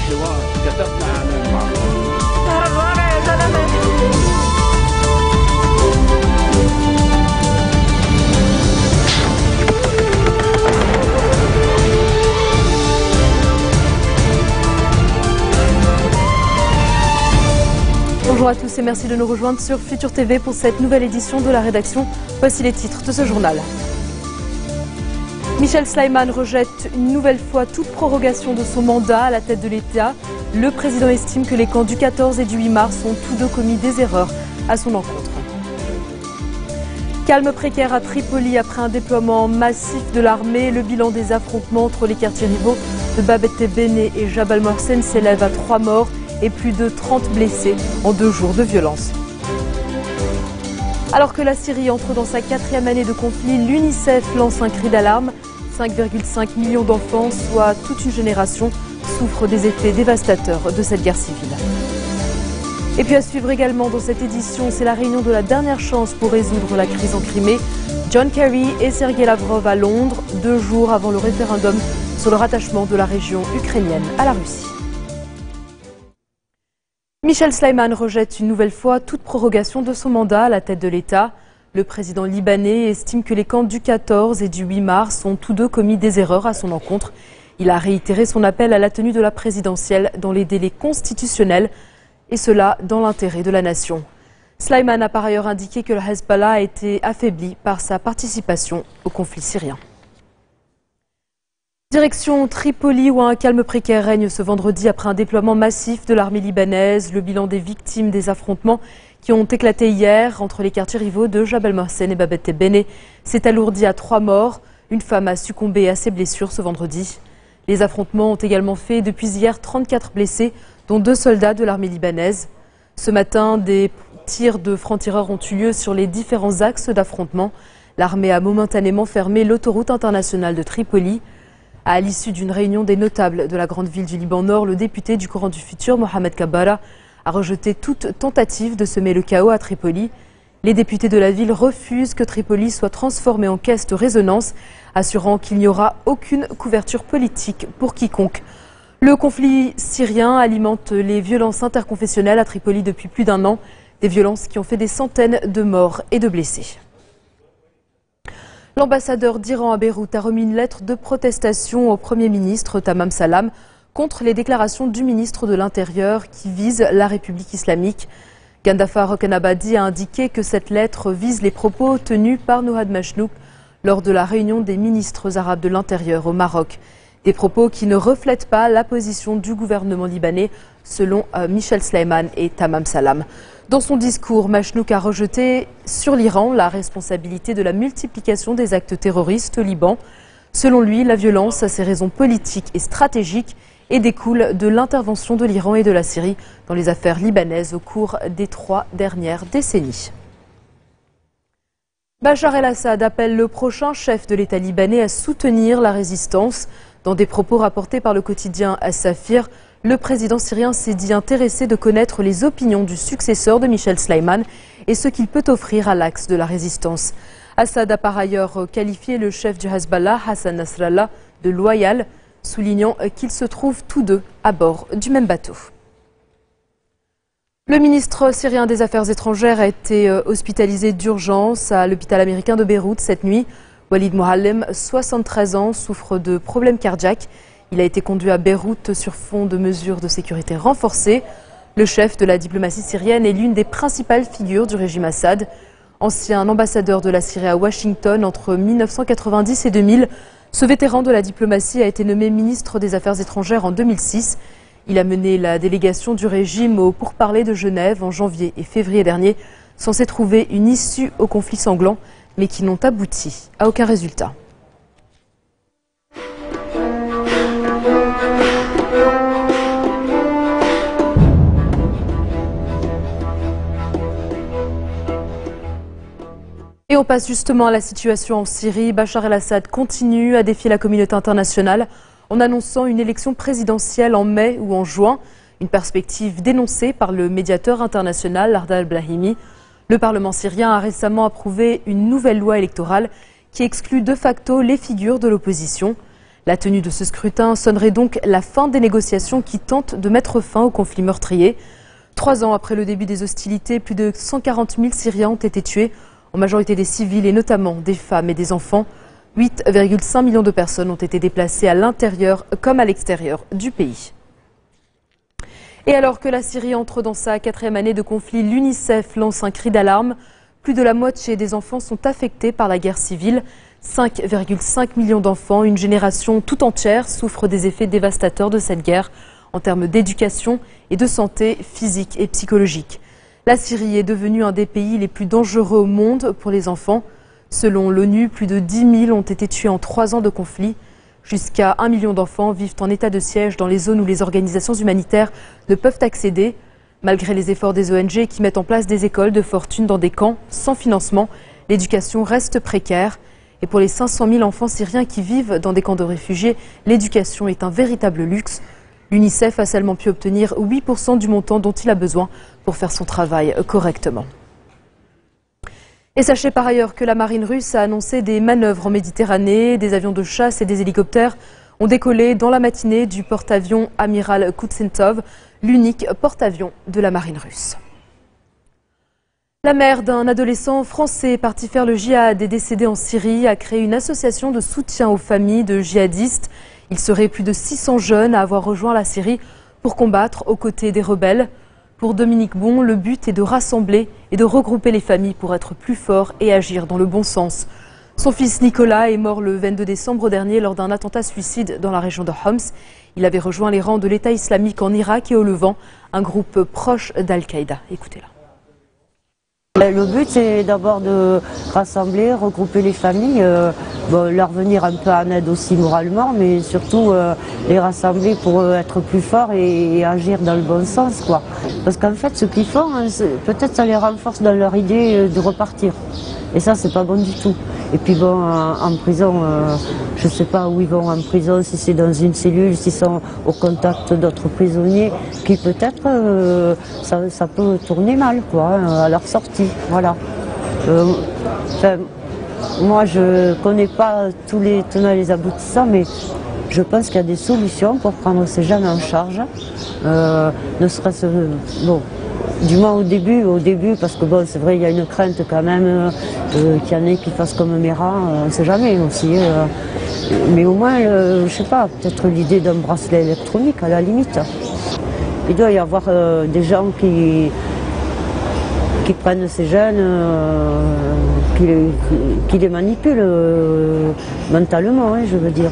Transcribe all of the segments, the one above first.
الحوار كتبنا على المعروف. Bonjour à tous et merci de nous rejoindre sur Futur TV pour cette nouvelle édition de la rédaction. Voici les titres de ce journal. Michel Sleiman rejette une nouvelle fois toute prorogation de son mandat à la tête de l'État. Le président estime que les camps du 14 et du 8 mars ont tous deux commis des erreurs à son encontre. Calme précaire à Tripoli après un déploiement massif de l'armée. Le bilan des affrontements entre les quartiers rivaux de Bab el-Tebene et Jabal Morsen s'élève à 3 morts et plus de 30 blessés en 2 jours de violence. Alors que la Syrie entre dans sa 4e année de conflit, l'UNICEF lance un cri d'alarme. 5,5 millions d'enfants, soit toute une génération, souffrent des effets dévastateurs de cette guerre civile. Et puis à suivre également dans cette édition, c'est la réunion de la dernière chance pour résoudre la crise en Crimée. John Kerry et Sergei Lavrov à Londres, 2 jours avant le référendum sur le rattachement de la région ukrainienne à la Russie. Michel Sleiman rejette une nouvelle fois toute prorogation de son mandat à la tête de l'État. Le président libanais estime que les camps du 14 et du 8 mars ont tous deux commis des erreurs à son encontre. Il a réitéré son appel à la tenue de la présidentielle dans les délais constitutionnels, et cela dans l'intérêt de la nation. Sleiman a par ailleurs indiqué que le Hezbollah a été affaibli par sa participation au conflit syrien. Direction Tripoli où un calme précaire règne ce vendredi après un déploiement massif de l'armée libanaise. Le bilan des victimes des affrontements qui ont éclaté hier entre les quartiers rivaux de Jabal Morsen et Bab el-Tebene s'est alourdi à 3 morts. Une femme a succombé à ses blessures ce vendredi. Les affrontements ont également fait depuis hier 34 blessés, dont 2 soldats de l'armée libanaise. Ce matin, des tirs de francs-tireurs ont eu lieu sur les différents axes d'affrontement. L'armée a momentanément fermé l'autoroute internationale de Tripoli. À l'issue d'une réunion des notables de la grande ville du Liban Nord, le député du Courant du Futur, Mohamed Kabara, a rejeté toute tentative de semer le chaos à Tripoli. Les députés de la ville refusent que Tripoli soit transformée en caisse de résonance, assurant qu'il n'y aura aucune couverture politique pour quiconque. Le conflit syrien alimente les violences interconfessionnelles à Tripoli depuis plus d'1 an, des violences qui ont fait des centaines de morts et de blessés. L'ambassadeur d'Iran à Beyrouth a remis une lettre de protestation au Premier ministre Tamam Salam contre les déclarations du ministre de l'Intérieur qui visent la République islamique. Gandafar Rokanabadi a indiqué que cette lettre vise les propos tenus par Nouhad Machnouk lors de la réunion des ministres arabes de l'Intérieur au Maroc. Des propos qui ne reflètent pas la position du gouvernement libanais selon Michel Sleiman et Tamam Salam. Dans son discours, Machnouk a rejeté sur l'Iran la responsabilité de la multiplication des actes terroristes au Liban. Selon lui, la violence a ses raisons politiques et stratégiques et découle de l'intervention de l'Iran et de la Syrie dans les affaires libanaises au cours des 3 dernières décennies. Bachar el-Assad appelle le prochain chef de l'État libanais à soutenir la résistance. Dans des propos rapportés par le quotidien As-Safir, le président syrien s'est dit intéressé de connaître les opinions du successeur de Michel Sleiman et ce qu'il peut offrir à l'axe de la résistance. Assad a par ailleurs qualifié le chef du Hezbollah, Hassan Nasrallah, de loyal, soulignant qu'ils se trouvent tous deux à bord du même bateau. Le ministre syrien des Affaires étrangères a été hospitalisé d'urgence à l'hôpital américain de Beyrouth cette nuit. Walid Moallem, 73 ans, souffre de problèmes cardiaques. Il a été conduit à Beyrouth sur fond de mesures de sécurité renforcées. Le chef de la diplomatie syrienne est l'une des principales figures du régime Assad. Ancien ambassadeur de la Syrie à Washington entre 1990 et 2000, ce vétéran de la diplomatie a été nommé ministre des Affaires étrangères en 2006. Il a mené la délégation du régime au pourparlers de Genève en janvier et février dernier, censé trouver une issue au conflit sanglant, mais qui n'ont abouti à aucun résultat. Et on passe justement à la situation en Syrie. Bachar el-Assad continue à défier la communauté internationale en annonçant une élection présidentielle en mai ou en juin, une perspective dénoncée par le médiateur international Larda al-Brahimi. Le Parlement syrien a récemment approuvé une nouvelle loi électorale qui exclut de facto les figures de l'opposition. La tenue de ce scrutin sonnerait donc la fin des négociations qui tentent de mettre fin au conflit meurtrier. 3 ans après le début des hostilités, plus de 140 000 Syriens ont été tués, en majorité des civils et notamment des femmes et des enfants. 8,5 millions de personnes ont été déplacées à l'intérieur comme à l'extérieur du pays. Et alors que la Syrie entre dans sa 4e année de conflit, l'UNICEF lance un cri d'alarme. Plus de la moitié des enfants sont affectés par la guerre civile. 5,5 millions d'enfants, une génération tout entière, souffre des effets dévastateurs de cette guerre en termes d'éducation et de santé physique et psychologique. La Syrie est devenue un des pays les plus dangereux au monde pour les enfants. Selon l'ONU, plus de 10 000 ont été tués en 3 ans de conflit. Jusqu'à 1 million d'enfants vivent en état de siège dans les zones où les organisations humanitaires ne peuvent accéder. Malgré les efforts des ONG qui mettent en place des écoles de fortune dans des camps sans financement, l'éducation reste précaire. Et pour les 500 000 enfants syriens qui vivent dans des camps de réfugiés, l'éducation est un véritable luxe. L'UNICEF a seulement pu obtenir 8% du montant dont il a besoin pour faire son travail correctement. Et sachez par ailleurs que la marine russe a annoncé des manœuvres en Méditerranée. Des avions de chasse et des hélicoptères ont décollé dans la matinée du porte-avions Amiral Koutsentov, l'unique porte-avions de la marine russe. La mère d'un adolescent français parti faire le djihad et décédé en Syrie a créé une association de soutien aux familles de djihadistes. Il serait plus de 600 jeunes à avoir rejoint la Syrie pour combattre aux côtés des rebelles. Pour Dominique Bon, le but est de rassembler et de regrouper les familles pour être plus forts et agir dans le bon sens. Son fils Nicolas est mort le 22 décembre dernier lors d'un attentat suicide dans la région de Homs. Il avait rejoint les rangs de l'État islamique en Irak et au Levant, un groupe proche d'Al-Qaïda. Écoutez-la. Le but, c'est d'abord de rassembler, regrouper les familles, leur venir un peu en aide aussi moralement, mais surtout les rassembler pour être plus forts et agir dans le bon sens, quoi. Parce qu'en fait, ce qu'ils font, peut-être ça les renforce dans leur idée de repartir. Et ça, c'est pas bon du tout. Et puis bon, en prison, je sais pas où ils vont en prison, si c'est dans une cellule, s'ils sont au contact d'autres prisonniers, qui peut-être, ça peut tourner mal, quoi, à leur sortie, voilà. Moi, je connais pas tous les tenants et les aboutissants, mais je pense qu'il y a des solutions pour prendre ces jeunes en charge, ne serait-ce, bon, du moins au début, parce que bon, c'est vrai, il y a une crainte quand même qu'il y en ait qui fassent comme Mera, on ne sait jamais aussi. Mais au moins, je sais pas, peut-être l'idée d'un bracelet électronique à la limite. Il doit y avoir des gens qui prennent ces jeunes, qui les manipulent mentalement, hein, je veux dire.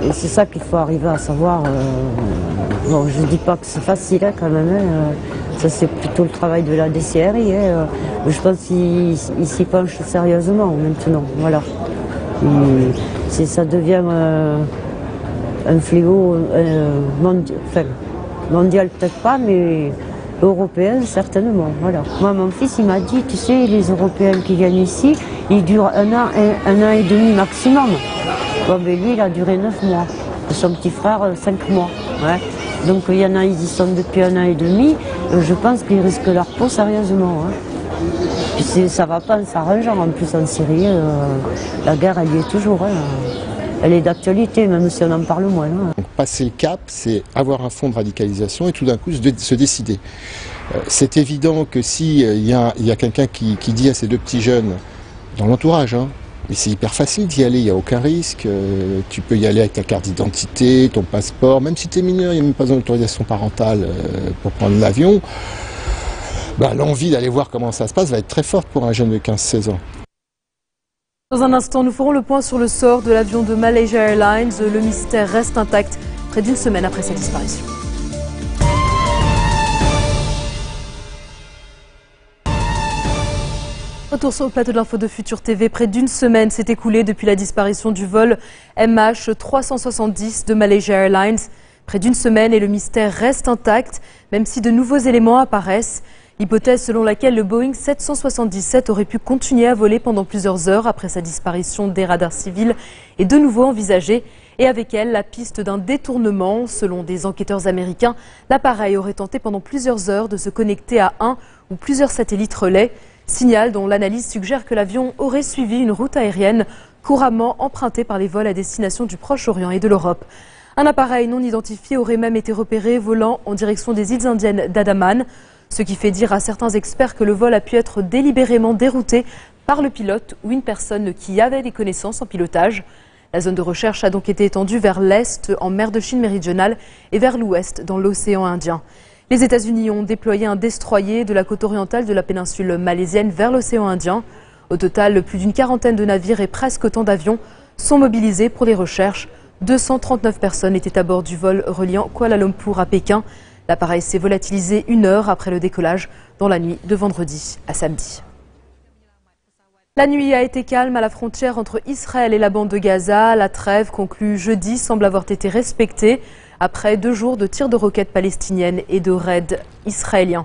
Et c'est ça qu'il faut arriver à savoir. Bon, je ne dis pas que c'est facile hein, quand même. Ça c'est plutôt le travail de la DCRI. Je pense qu'ils s'y penchent sérieusement maintenant. Voilà. Et ça devient un fléau mondial peut-être pas, mais européen certainement. Voilà. Moi, mon fils, il m'a dit, tu sais, les Européens qui viennent ici, ils durent un an et demi maximum. Bon, mais lui, il a duré 9 mois. Son petit frère, 5 mois. Ouais. Donc il y en a, ils y sont depuis 1 an et demi. Je pense qu'ils risquent leur peau sérieusement. Hein. Puis ça va pas en s'arrangeant. En plus en Syrie, la guerre, elle y est toujours. Hein. Elle est d'actualité, même si on en parle moins. Hein. Donc, passer le cap, c'est avoir un fond de radicalisation et tout d'un coup se décider. C'est évident que si il y a quelqu'un qui dit à ces 2 petits jeunes, dans l'entourage, hein, mais c'est hyper facile d'y aller, il n'y a aucun risque. Tu peux y aller avec ta carte d'identité, ton passeport, même si tu es mineur, il n'y a même pas besoin d'autorisation parentale pour prendre l'avion. Bah, l'envie d'aller voir comment ça se passe va être très forte pour un jeune de 15-16 ans. Dans un instant, nous ferons le point sur le sort de l'avion de Malaysia Airlines. Le mystère reste intact près d'1 semaine après sa disparition. Retour sur le plateau de l'info de Futur TV. Près d'1 semaine s'est écoulée depuis la disparition du vol MH370 de Malaysia Airlines. Près d'1 semaine et le mystère reste intact, même si de nouveaux éléments apparaissent. L'hypothèse selon laquelle le Boeing 777 aurait pu continuer à voler pendant plusieurs heures après sa disparition des radars civils est de nouveau envisagée. Et avec elle, la piste d'un détournement. Selon des enquêteurs américains, l'appareil aurait tenté pendant plusieurs heures de se connecter à un ou plusieurs satellites relais. Signal dont l'analyse suggère que l'avion aurait suivi une route aérienne couramment emprunté par les vols à destination du Proche-Orient et de l'Europe. Un appareil non identifié aurait même été repéré volant en direction des îles indiennes d'Andaman, ce qui fait dire à certains experts que le vol a pu être délibérément dérouté par le pilote ou une personne qui avait des connaissances en pilotage. La zone de recherche a donc été étendue vers l'est, en mer de Chine méridionale, et vers l'ouest, dans l'océan Indien. Les États-Unis ont déployé un destroyer de la côte orientale de la péninsule malaisienne vers l'océan Indien. Au total, plus d'une quarantaine de navires et presque autant d'avions sont mobilisés pour les recherches. 239 personnes étaient à bord du vol reliant Kuala Lumpur à Pékin. L'appareil s'est volatilisé 1 heure après le décollage dans la nuit de vendredi à samedi. La nuit a été calme à la frontière entre Israël et la bande de Gaza. La trêve conclue jeudi semble avoir été respectée après 2 jours de tirs de roquettes palestiniennes et de raids israéliens.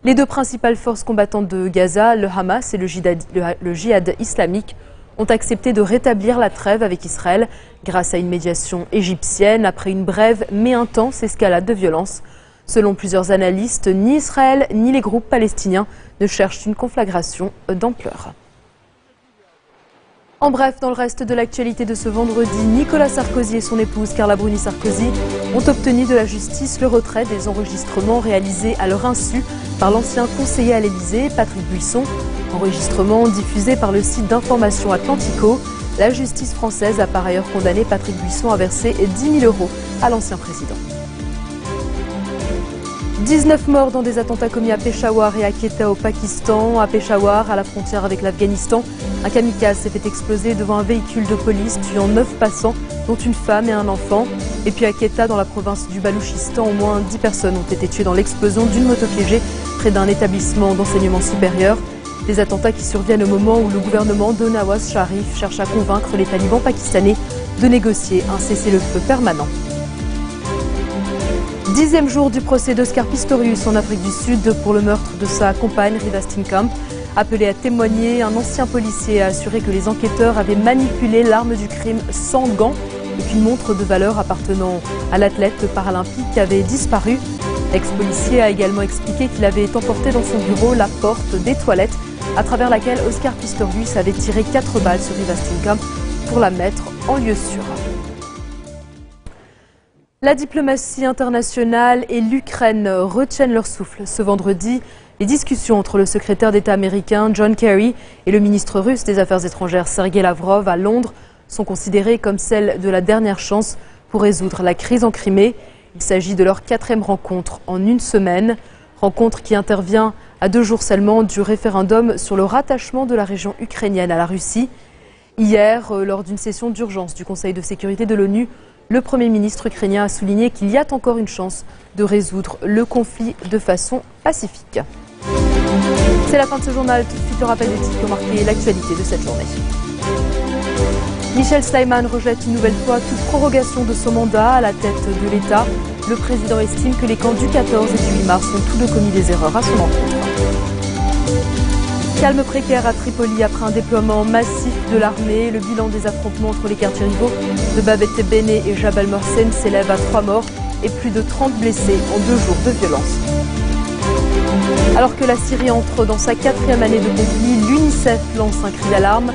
Les 2 principales forces combattantes de Gaza, le Hamas et le djihad islamique, ont accepté de rétablir la trêve avec Israël grâce à une médiation égyptienne après une brève mais intense escalade de violence. Selon plusieurs analystes, ni Israël ni les groupes palestiniens ne cherchent une conflagration d'ampleur. En bref, dans le reste de l'actualité de ce vendredi, Nicolas Sarkozy et son épouse Carla Bruni Sarkozy ont obtenu de la justice le retrait des enregistrements réalisés à leur insu par l'ancien conseiller à l'Élysée, Patrick Buisson. Enregistrements diffusés par le site d'information Atlantico. La justice française a par ailleurs condamné Patrick Buisson à verser 10 000 € à l'ancien président. 19 morts dans des attentats commis à Peshawar et à Quetta au Pakistan. À Peshawar, à la frontière avec l'Afghanistan, un kamikaze s'est fait exploser devant un véhicule de police, tuant 9 passants, dont une femme et un enfant. Et puis à Quetta, dans la province du Balouchistan, au moins 10 personnes ont été tuées dans l'explosion d'une moto piégée près d'un établissement d'enseignement supérieur. Des attentats qui surviennent au moment où le gouvernement de Nawaz Sharif cherche à convaincre les talibans pakistanais de négocier un cessez-le-feu permanent. 10e jour du procès d'Oscar Pistorius en Afrique du Sud pour le meurtre de sa compagne Riva Steenkamp. Appelé à témoigner, un ancien policier a assuré que les enquêteurs avaient manipulé l'arme du crime sans gants et qu'une montre de valeur appartenant à l'athlète paralympique avait disparu. L'ex-policier a également expliqué qu'il avait emporté dans son bureau la porte des toilettes à travers laquelle Oscar Pistorius avait tiré 4 balles sur Riva Steenkamp pour la mettre en lieu sûr. La diplomatie internationale et l'Ukraine retiennent leur souffle. Ce vendredi, les discussions entre le secrétaire d'État américain John Kerry et le ministre russe des Affaires étrangères Sergei Lavrov à Londres sont considérées comme celles de la dernière chance pour résoudre la crise en Crimée. Il s'agit de leur 4e rencontre en 1 semaine. Rencontre qui intervient à 2 jours seulement du référendum sur le rattachement de la région ukrainienne à la Russie. Hier, lors d'une session d'urgence du Conseil de sécurité de l'ONU, le Premier ministre ukrainien a souligné qu'il y a encore une chance de résoudre le conflit de façon pacifique. C'est la fin de ce journal. Tout de suite, le rappel des titres qui ont marqué l'actualité de cette journée. Michel Sleiman rejette une nouvelle fois toute prorogation de son mandat à la tête de l'État. Le président estime que les camps du 14 et du 8 mars ont tous 2 commis des erreurs à son encontre. Calme précaire à Tripoli après un déploiement massif de l'armée. Le bilan des affrontements entre les quartiers rivaux de Bab et Béné et Jab al-Mohsen s'élève à 3 morts et plus de 30 blessés en 2 jours de violence. Alors que la Syrie entre dans sa 4e année de conflit, l'UNICEF lance un cri d'alarme.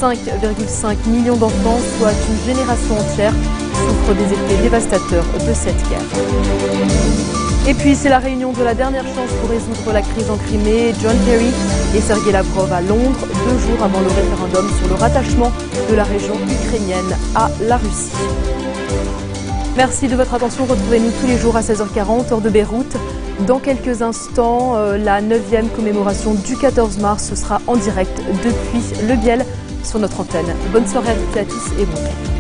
5,5 millions d'enfants, soit une génération entière, souffrent des effets dévastateurs de cette guerre. Et puis, c'est la réunion de la dernière chance pour résoudre la crise en Crimée. John Kerry et Sergei Lavrov à Londres, 2 jours avant le référendum sur le rattachement de la région ukrainienne à la Russie. Merci de votre attention. Retrouvez-nous tous les jours à 16h40, heure de Beyrouth. Dans quelques instants, la 9e commémoration du 14 mars, ce sera en direct depuis Le Biel sur notre antenne. Bonne soirée à toutes et à tous et bon week-end.